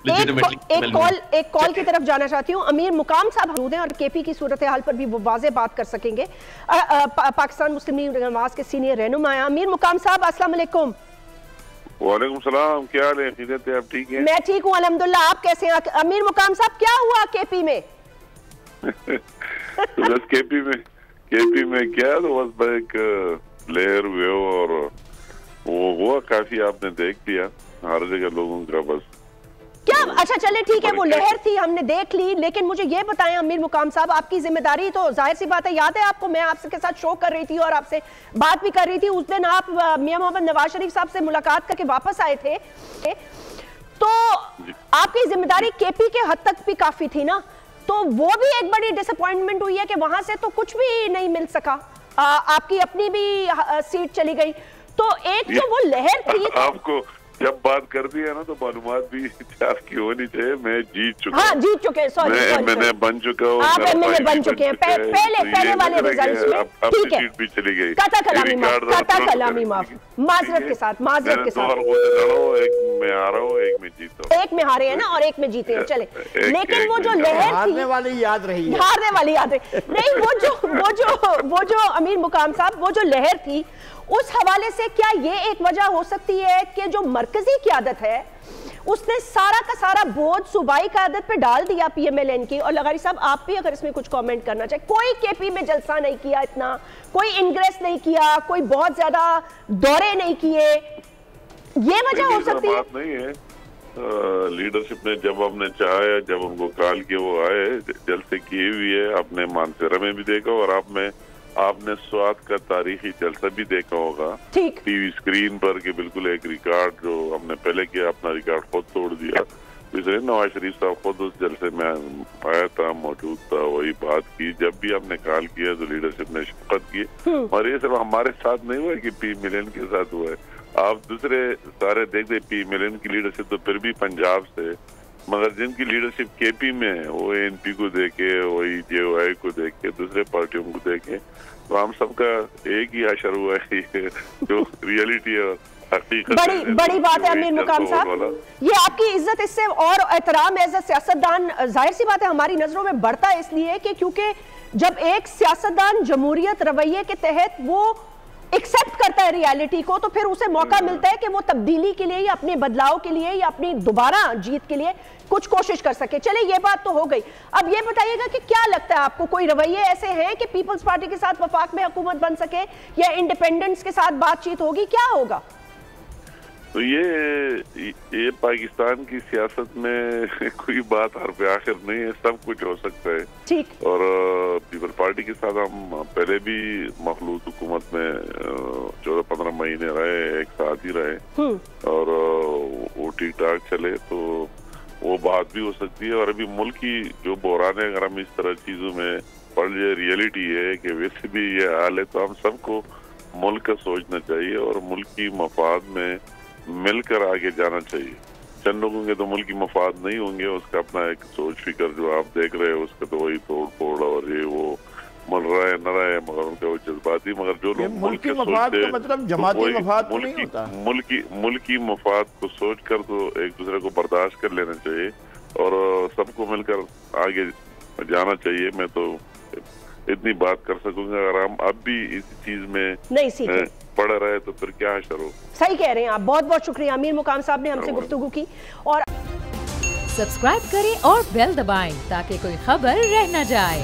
एक कॉल की तरफ जाना चाहती हूँ। अमीर मुकाम साहब मौजूद हैं और केपी की सूरत हाल पर भी वो वाज़ेह बात कर सकेंगे। पाकिस्तान मुस्लिम लीग नवाज के सीनियर रहनुमा हैं अमीर मुकाम साहब। अस्सलाम वालेकुम। वालेकुम सलाम, क्या हाल है? खैरियत है? आप ठीक हैं? मैं ठीक हूँ अल्हम्दुलिल्लाह, आप कैसे हैं? अमीर मुकाम साहब, क्या हुआ केपी में? तो बस केपी में क्या, तो बस एक लहर हुए और वो हुआ काफी, आपने देख लिया हर जगह लोगों का बस क्या। अच्छा चले ठीक है, वो लहर थी हमने देख ली, लेकिन मुझे ये बताएं अमीर मुकाम साहब, आपकी जिम्मेदारी तो जाहिर सी बात है, याद है आपको मैं आपके साथ शो कर रही थी और आपसे बात भी कर रही थी। उस दिन आप मियां मोहम्मद नवाज शरीफ साहब से मुलाकात करके वापस आए थे, तो आपकी जिम्मेदारी केपी के हद तक भी काफी थी ना, तो वो भी एक बड़ी डिसअपॉइंटमेंट हुई है कि वहां से तो कुछ भी नहीं मिल सका, आपकी अपनी भी सीट चली गई। तो एक जो वो लहर थी, आपको जब बात कर दी है ना तो मालूमात भी आपकी होनी चाहिए। मैं जीत चुका, हाँ जीत चुके, मैंने बन चुका हूँ, आप एमएलए बन चुके हैं पहले वाले रिजल्ट्स में। ठीक है, सीट भी चली गई। कथा कलामी माफ, माजरत के साथ लड़ो, एक में आ रहा हूँ, एक में जीता, एक में हारे हैं ना और एक में जीते हैं। चले, लेकिन वो जो लहर थी, हारने वाली याद रही नहीं, वो जो अमीर मुकाम साहब, वो जो लहर थी, उस हवाले से क्या ये एक वजह हो सकती है कि जो मरकजी क़यादत है उसने सारा का सारा बोझ सूबाई क़यादत पे डाल दिया पीएमएलएन की? और लगारी साहब आप भी अगर इसमें कुछ कमेंट करना चाहे। कोई केपी में जलसा नहीं किया, इतना कोई इंग्रेस नहीं किया, कोई बहुत ज्यादा दौरे नहीं किए, ये वजह हो सकती है? बात नहीं है, लीडरशिप ने जब हमने चाहा, जब उनको कॉल किया वो आए, जलसे किए हुए है। आपने मानसरा में भी देखा और आपने स्वाद का तारीखी जलसा भी देखा होगा टीवी स्क्रीन पर, कि बिल्कुल एक रिकॉर्ड जो हमने पहले किया, अपना रिकॉर्ड खुद तोड़ दिया। नवाज शरीफ साहब खुद उस जलसे में आया था, मौजूद था, वही बात की। जब भी हमने कॉल किया तो लीडरशिप ने शपथ की, और ये सिर्फ हमारे साथ नहीं हुआ कि पीएमएलएन के साथ हुआ है। आप दूसरे सारे देखते, पीएमएलएन की लीडरशिप तो फिर भी पंजाब से, मगर जिनकी लीडरशिप केपी में है वो एनपी को देखे, वही जेओआई को देखे, दूसरे पार्टियों को देखे, तो हम सबका एक ही असर हुआ है जो रियलिटी है। बड़ी बात है अमीर मुकाम साहब, ये आपकी इज्जत इससे और एहतराम एज अ सियासतदान जाहिर सी बात है हमारी नजरों में बढ़ता है, इसलिए कि क्योंकि जब एक सियासतदान जमहूरियत रवैये के तहत वो एक्सेप्ट करता है रियलिटी को, तो फिर उसे मौका मिलता है कि वो तब्दीली के लिए या अपने बदलाव के लिए या अपनी दोबारा जीत के लिए कुछ कोशिश कर सके। चले, ये बात तो हो गई। अब ये बताइएगा कि क्या लगता है आपको, कोई रवैये ऐसे हैं कि पीपल्स पार्टी के साथ वफाक में हुकूमत बन सके या इंडिपेंडेंट्स के साथ बातचीत होगी, क्या होगा? तो ये पाकिस्तान की सियासत में कोई बात हर पे आखिर नहीं है, सब कुछ हो सकता है। ठीक। और पीपल पार्टी के साथ हम पहले भी मखलूत हुकूमत में 14-15 महीने रहे, एक साथ ही रहे, और वो ठीक ठाक चले, तो वो बात भी हो सकती है। और अभी मुल्क की जो बहरान है, अगर हम इस तरह चीजों में पड़ जाए, रियलिटी है कि वैसे भी ये हाल है, तो हम सबको मुल्क का सोचना चाहिए और मुल्क की मफाद में मिलकर आगे जाना चाहिए। चंद लोगों के तो मुल्क की मफाद नहीं होंगे, उसका अपना एक सोच फिक्र जो आप देख रहे हैं उसका तो वही तोड़ फोड़ और ये वो मिल रहा है न रहा है, मगर उनका वो जज्बाती, मगर जो लोग मुल्क के सोचते हैं, मतलब जमाती मफाद नहीं होता, मुल्क की मफाद को सोच कर तो एक दूसरे को बर्दाश्त कर लेना चाहिए और सबको मिलकर आगे जाना चाहिए। मैं तो इतनी बात कर सकूंगा, अगर हम अब भी इस चीज में नहीं पड़ा रहे तो फिर क्या असर हो। सही कह रहे हैं आप, बहुत बहुत शुक्रिया अमीर मुकाम साहब ने हमसे गुफ्तगू की। और सब्सक्राइब करें और बेल दबाएं ताकि कोई खबर रह न जाए।